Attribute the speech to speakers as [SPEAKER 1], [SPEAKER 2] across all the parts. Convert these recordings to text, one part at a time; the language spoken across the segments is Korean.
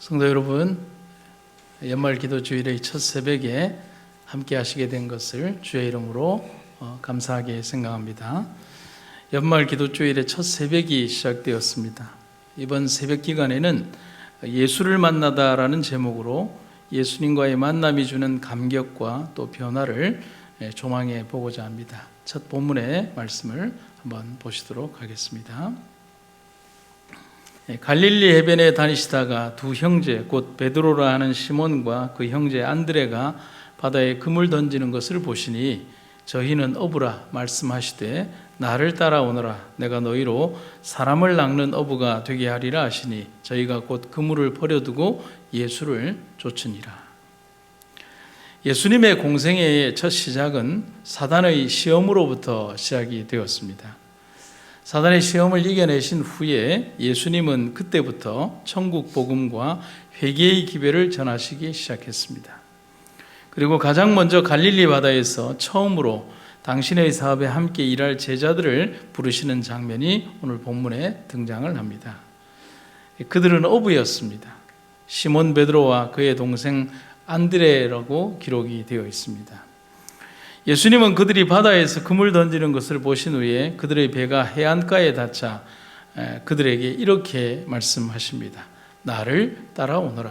[SPEAKER 1] 성도 여러분, 연말 기도 주일의 첫 새벽에 함께 하시게 된 것을 주의 이름으로 감사하게 생각합니다. 연말 기도 주일의 첫 새벽이 시작되었습니다. 이번 새벽 기간에는 예수를 만나다라는 제목으로 예수님과의 만남이 주는 감격과 또 변화를 조망해 보고자 합니다. 첫 본문의 말씀을 한번 보시도록 하겠습니다. 갈릴리 해변에 다니시다가 두 형제 곧 베드로라 하는 시몬과 그 형제 안드레가 바다에 금을 던지는 것을 보시니 저희는 어부라 말씀하시되 나를 따라오너라 내가 너희로 사람을 낚는 어부가 되게 하리라 하시니 저희가 곧 그물을 버려두고 예수를 쫓으니라. 예수님의 공생애의 첫 시작은 사단의 시험으로부터 시작이 되었습니다. 사단의 시험을 이겨내신 후에 예수님은 그때부터 천국 복음과 회개의 기별을 전하시기 시작했습니다. 그리고 가장 먼저 갈릴리 바다에서 처음으로 당신의 사업에 함께 일할 제자들을 부르시는 장면이 오늘 본문에 등장을 합니다. 그들은 어부였습니다. 시몬 베드로와 그의 동생 안드레라고 기록이 되어 있습니다. 예수님은 그들이 바다에서 금을 던지는 것을 보신 후에 그들의 배가 해안가에 닿자 그들에게 이렇게 말씀하십니다. 나를 따라오너라.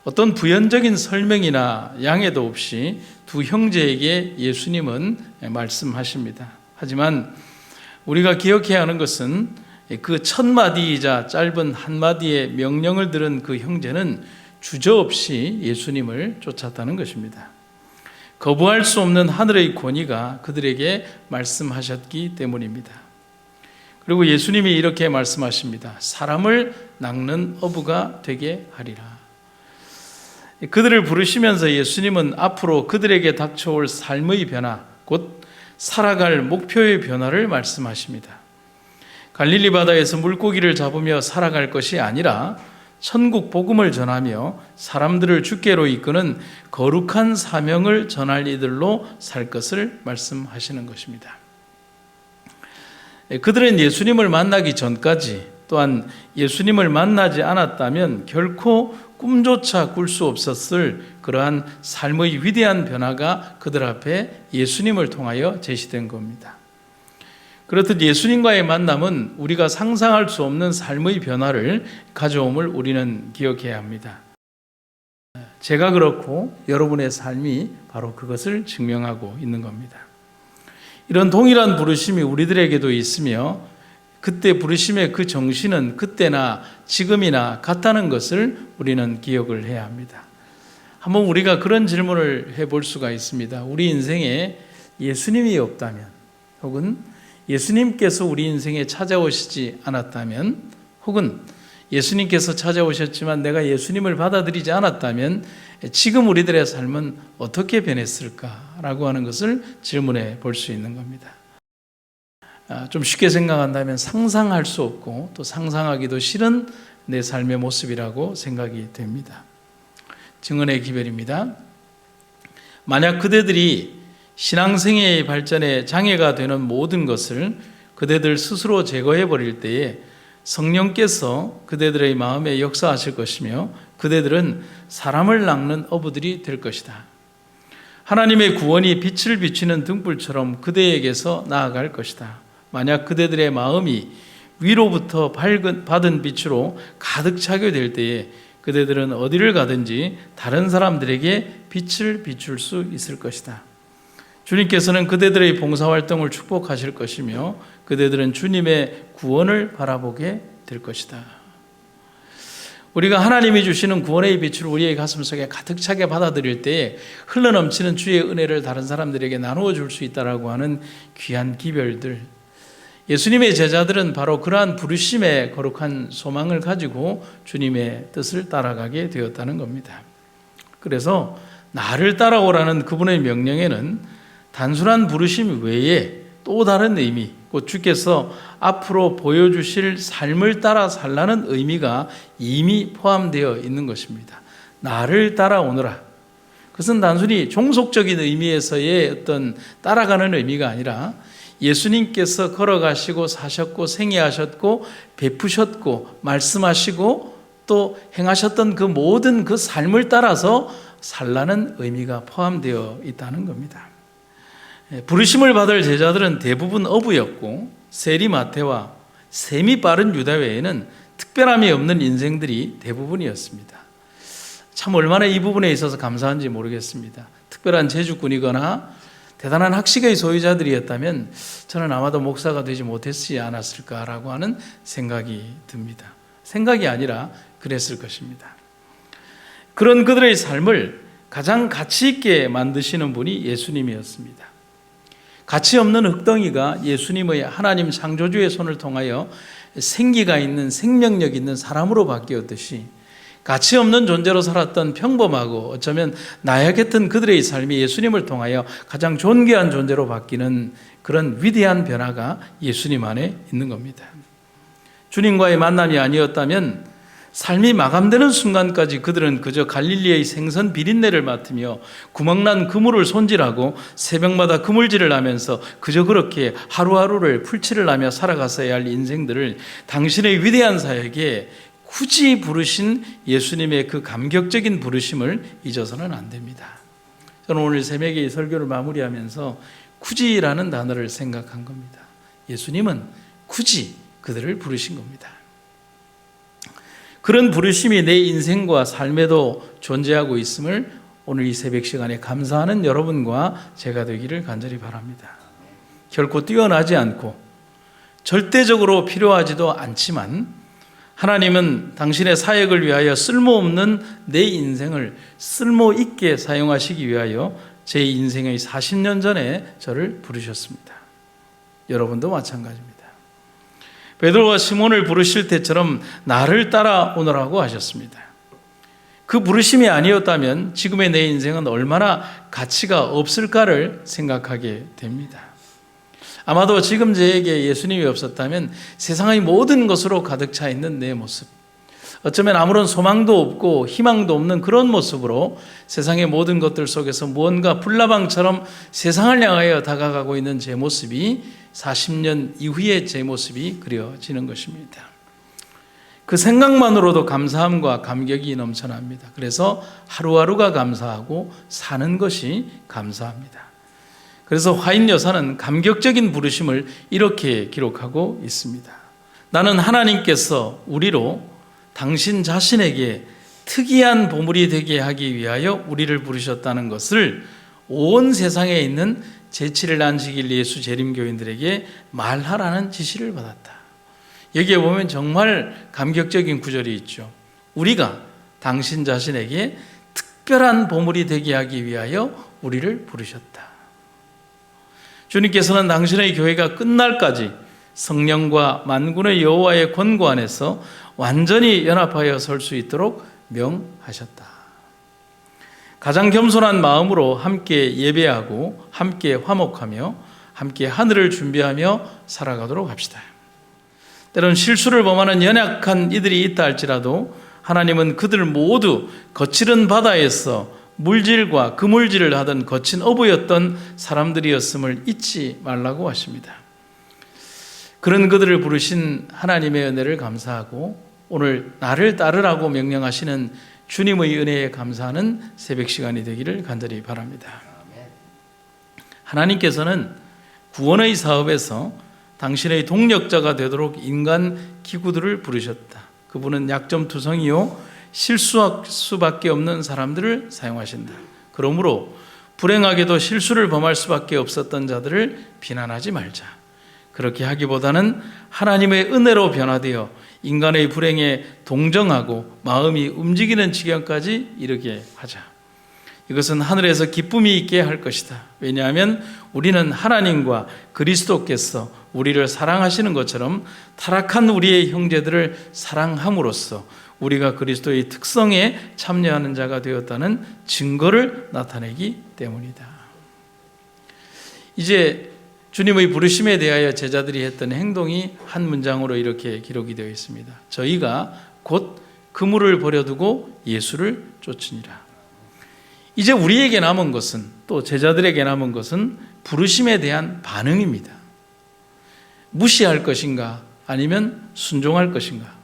[SPEAKER 1] 어떤 부연적인 설명이나 양해도 없이 두 형제에게 예수님은 말씀하십니다. 하지만 우리가 기억해야 하는 것은 그 첫 마디이자 짧은 한마디의 명령을 들은 그 형제는 주저없이 예수님을 쫓았다는 것입니다. 거부할 수 없는 하늘의 권위가 그들에게 말씀하셨기 때문입니다. 그리고 예수님이 이렇게 말씀하십니다. 사람을 낚는 어부가 되게 하리라. 그들을 부르시면서 예수님은 앞으로 그들에게 닥쳐올 삶의 변화, 곧 살아갈 목표의 변화를 말씀하십니다. 갈릴리 바다에서 물고기를 잡으며 살아갈 것이 아니라 천국 복음을 전하며 사람들을 주께로 이끄는 거룩한 사명을 전할 이들로 살 것을 말씀하시는 것입니다. 그들은 예수님을 만나기 전까지 또한 예수님을 만나지 않았다면 결코 꿈조차 꿀 수 없었을 그러한 삶의 위대한 변화가 그들 앞에 예수님을 통하여 제시된 겁니다. 그렇듯 예수님과의 만남은 우리가 상상할 수 없는 삶의 변화를 가져옴을 우리는 기억해야 합니다. 제가 그렇고 여러분의 삶이 바로 그것을 증명하고 있는 겁니다. 이런 동일한 부르심이 우리들에게도 있으며 그때 부르심의 그 정신은 그때나 지금이나 같다는 것을 우리는 기억을 해야 합니다. 한번 우리가 그런 질문을 해볼 수가 있습니다. 우리 인생에 예수님이 없다면 혹은 예수님께서 우리 인생에 찾아오시지 않았다면 혹은 예수님께서 찾아오셨지만 내가 예수님을 받아들이지 않았다면 지금 우리들의 삶은 어떻게 변했을까라고 하는 것을 질문해 볼 수 있는 겁니다. 좀 쉽게 생각한다면 상상할 수 없고 또 상상하기도 싫은 내 삶의 모습이라고 생각이 됩니다. 증언의 기별입니다. 만약 그대들이 신앙생애의 발전에 장애가 되는 모든 것을 그대들 스스로 제거해 버릴 때에 성령께서 그대들의 마음에 역사하실 것이며 그대들은 사람을 낚는 어부들이 될 것이다. 하나님의 구원이 빛을 비추는 등불처럼 그대에게서 나아갈 것이다. 만약 그대들의 마음이 위로부터 받은 빛으로 가득 차게 될 때에 그대들은 어디를 가든지 다른 사람들에게 빛을 비출 수 있을 것이다. 주님께서는 그대들의 봉사활동을 축복하실 것이며 그대들은 주님의 구원을 바라보게 될 것이다. 우리가 하나님이 주시는 구원의 빛을 우리의 가슴속에 가득 차게 받아들일 때에 흘러넘치는 주의 은혜를 다른 사람들에게 나누어 줄 수 있다라고 하는 귀한 기별들. 예수님의 제자들은 바로 그러한 부르심의 거룩한 소망을 가지고 주님의 뜻을 따라가게 되었다는 겁니다. 그래서 나를 따라오라는 그분의 명령에는 단순한 부르심 외에 또 다른 의미, 곧 주께서 앞으로 보여주실 삶을 따라 살라는 의미가 이미 포함되어 있는 것입니다. 나를 따라오너라. 그것은 단순히 종속적인 의미에서의 어떤 따라가는 의미가 아니라 예수님께서 걸어가시고 사셨고 생애하셨고 베푸셨고 말씀하시고 또 행하셨던 그 모든 그 삶을 따라서 살라는 의미가 포함되어 있다는 겁니다. 부르심을 받을 제자들은 대부분 어부였고 세리마태와 셈이 빠른 유다 외에는 특별함이 없는 인생들이 대부분이었습니다. 참 얼마나 이 부분에 있어서 감사한지 모르겠습니다. 특별한 재주꾼이거나 대단한 학식의 소유자들이었다면 저는 아마도 목사가 되지 못했지 않았을까라고 하는 생각이 듭니다. 생각이 아니라 그랬을 것입니다. 그런 그들의 삶을 가장 가치 있게 만드시는 분이 예수님이었습니다. 가치 없는 흙덩이가 예수님의 하나님 창조주의 손을 통하여 생기가 있는 생명력 있는 사람으로 바뀌었듯이 가치 없는 존재로 살았던 평범하고 어쩌면 나약했던 그들의 삶이 예수님을 통하여 가장 존귀한 존재로 바뀌는 그런 위대한 변화가 예수님 안에 있는 겁니다. 주님과의 만남이 아니었다면 삶이 마감되는 순간까지 그들은 그저 갈릴리의 생선 비린내를 맡으며 구멍난 그물을 손질하고 새벽마다 그물질을 하면서 그저 그렇게 하루하루를 풀칠을 하며 살아갔어야 할 인생들을 당신의 위대한 사역에 굳이 부르신 예수님의 그 감격적인 부르심을 잊어서는 안 됩니다. 저는 오늘 새벽에 이 설교를 마무리하면서 굳이라는 단어를 생각한 겁니다. 예수님은 굳이 그들을 부르신 겁니다. 그런 부르심이 내 인생과 삶에도 존재하고 있음을 오늘 이 새벽 시간에 감사하는 여러분과 제가 되기를 간절히 바랍니다. 결코 뛰어나지 않고 절대적으로 필요하지도 않지만 하나님은 당신의 사역을 위하여 쓸모없는 내 인생을 쓸모있게 사용하시기 위하여 제 인생의 40년 전에 저를 부르셨습니다. 여러분도 마찬가지입니다. 베드로와 시몬을 부르실 때처럼 나를 따라오너라고 하셨습니다. 그 부르심이 아니었다면 지금의 내 인생은 얼마나 가치가 없을까를 생각하게 됩니다. 아마도 지금 저에게 예수님이 없었다면 세상의 모든 것으로 가득 차 있는 내 모습, 어쩌면 아무런 소망도 없고 희망도 없는 그런 모습으로 세상의 모든 것들 속에서 무언가 불나방처럼 세상을 향하여 다가가고 있는 제 모습이 40년 이후의 제 모습이 그려지는 것입니다. 그 생각만으로도 감사함과 감격이 넘쳐납니다. 그래서 하루하루가 감사하고 사는 것이 감사합니다. 그래서 화인 여사는 감격적인 부르심을 이렇게 기록하고 있습니다. 나는 하나님께서 우리로 당신 자신에게 특이한 보물이 되게 하기 위하여 우리를 부르셨다는 것을 온 세상에 있는 제7일 안식일 예수 재림교인들에게 말하라는 지시를 받았다. 여기에 보면 정말 감격적인 구절이 있죠. 우리가 당신 자신에게 특별한 보물이 되게 하기 위하여 우리를 부르셨다. 주님께서는 당신의 교회가 끝날까지 성령과 만군의 여호와의 권고 안에서 완전히 연합하여 설 수 있도록 명하셨다. 가장 겸손한 마음으로 함께 예배하고 함께 화목하며 함께 하늘을 준비하며 살아가도록 합시다. 때론 실수를 범하는 연약한 이들이 있다 할지라도 하나님은 그들 모두 거칠은 바다에서 물질과 그물질을 하던 거친 어부였던 사람들이었음을 잊지 말라고 하십니다. 그런 그들을 부르신 하나님의 은혜를 감사하고 오늘 나를 따르라고 명령하시는 주님의 은혜에 감사하는 새벽 시간이 되기를 간절히 바랍니다. 하나님께서는 구원의 사업에서 당신의 동력자가 되도록 인간 기구들을 부르셨다. 그분은 약점투성이요 실수할 수밖에 없는 사람들을 사용하신다. 그러므로 불행하게도 실수를 범할 수밖에 없었던 자들을 비난하지 말자. 그렇게 하기보다는 하나님의 은혜로 변화되어 인간의 불행에 동정하고 마음이 움직이는 지경까지 이르게 하자. 이것은 하늘에서 기쁨이 있게 할 것이다. 왜냐하면 우리는 하나님과 그리스도께서 우리를 사랑하시는 것처럼 타락한 우리의 형제들을 사랑함으로써 우리가 그리스도의 특성에 참여하는 자가 되었다는 증거를 나타내기 때문이다. 이제 주님의 부르심에 대하여 제자들이 했던 행동이 한 문장으로 이렇게 기록이 되어 있습니다. 저희가 곧 그물을 버려두고 예수를 쫓으니라. 이제 우리에게 남은 것은, 또 제자들에게 남은 것은 부르심에 대한 반응입니다. 무시할 것인가 아니면 순종할 것인가.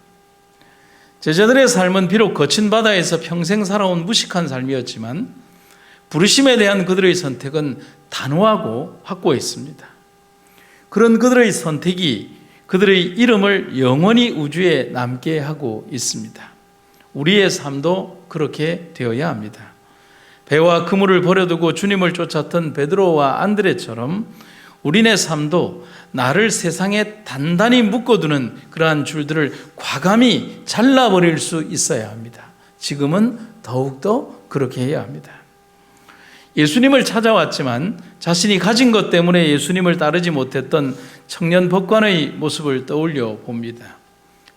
[SPEAKER 1] 제자들의 삶은 비록 거친 바다에서 평생 살아온 무식한 삶이었지만 부르심에 대한 그들의 선택은 단호하고 확고했습니다. 그런 그들의 선택이 그들의 이름을 영원히 우주에 남게 하고 있습니다. 우리의 삶도 그렇게 되어야 합니다. 배와 그물을 버려두고 주님을 쫓았던 베드로와 안드레처럼 우리네 삶도 나를 세상에 단단히 묶어두는 그러한 줄들을 과감히 잘라버릴 수 있어야 합니다. 지금은 더욱더 그렇게 해야 합니다. 예수님을 찾아왔지만 자신이 가진 것 때문에 예수님을 따르지 못했던 청년 법관의 모습을 떠올려 봅니다.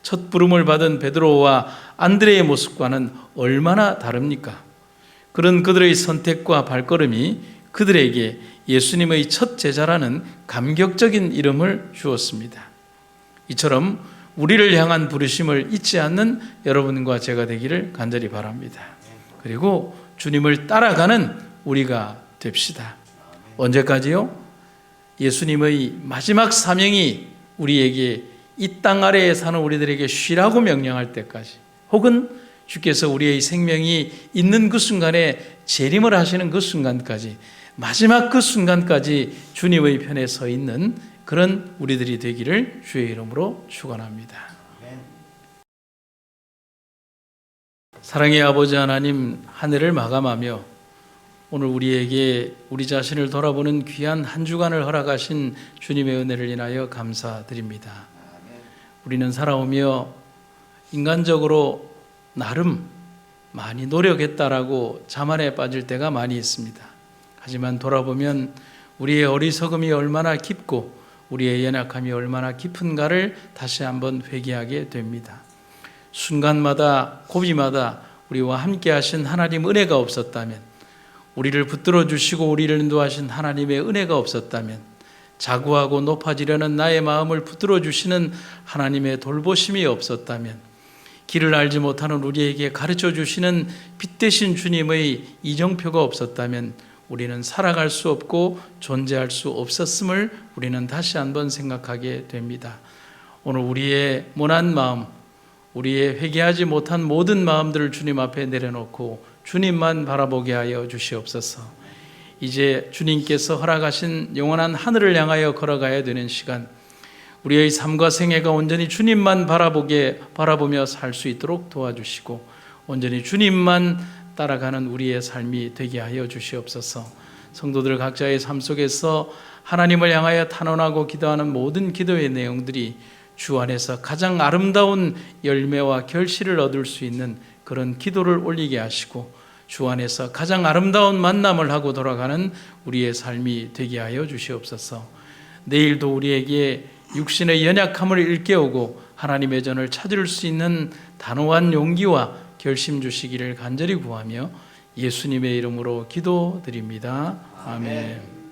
[SPEAKER 1] 첫 부름을 받은 베드로와 안드레의 모습과는 얼마나 다릅니까? 그런 그들의 선택과 발걸음이 그들에게 예수님의 첫 제자라는 감격적인 이름을 주었습니다. 이처럼 우리를 향한 부르심을 잊지 않는 여러분과 제가 되기를 간절히 바랍니다. 그리고 주님을 따라가는 우리가 됩시다. 언제까지요? 예수님의 마지막 사명이 우리에게 이 땅 아래에 사는 우리들에게 쉬라고 명령할 때까지, 혹은 주께서 우리의 생명이 있는 그 순간에 재림을 하시는 그 순간까지, 마지막 그 순간까지 주님의 편에 서 있는 그런 우리들이 되기를 주의 이름으로 축원합니다. 사랑의 아버지 하나님, 한 해를 마감하며 오늘 우리에게 우리 자신을 돌아보는 귀한 한 주간을 허락하신 주님의 은혜를 인하여 감사드립니다. 우리는 살아오며 인간적으로 나름 많이 노력했다라고 자만에 빠질 때가 많이 있습니다. 하지만 돌아보면 우리의 어리석음이 얼마나 깊고 우리의 연약함이 얼마나 깊은가를 다시 한번 회개하게 됩니다. 순간마다 고비마다 우리와 함께 하신 하나님 은혜가 없었다면, 우리를 붙들어 주시고 우리를 인도하신 하나님의 은혜가 없었다면, 자구하고 높아지려는 나의 마음을 붙들어 주시는 하나님의 돌보심이 없었다면, 길을 알지 못하는 우리에게 가르쳐 주시는 빛 대신 주님의 이정표가 없었다면 우리는 살아갈 수 없고 존재할 수 없었음을 우리는 다시 한번 생각하게 됩니다. 오늘 우리의 모난 마음, 우리의 회개하지 못한 모든 마음들을 주님 앞에 내려놓고 주님만 바라보게 하여 주시옵소서. 이제 주님께서 허락하신 영원한 하늘을 향하여 걸어가야 되는 시간, 우리의 삶과 생애가 온전히 주님만 바라보며 살 수 있도록 도와주시고 온전히 주님만 따라가는 우리의 삶이 되게 하여 주시옵소서. 성도들 각자의 삶 속에서 하나님을 향하여 탄원하고 기도하는 모든 기도의 내용들이 주 안에서 가장 아름다운 열매와 결실을 얻을 수 있는 그런 기도를 올리게 하시고 주 안에서 가장 아름다운 만남을 하고 돌아가는 우리의 삶이 되게 하여 주시옵소서. 내일도 우리에게 육신의 연약함을 일깨우고 하나님의 전을 찾을 수 있는 단호한 용기와 결심 주시기를 간절히 구하며 예수님의 이름으로 기도드립니다. 아멘.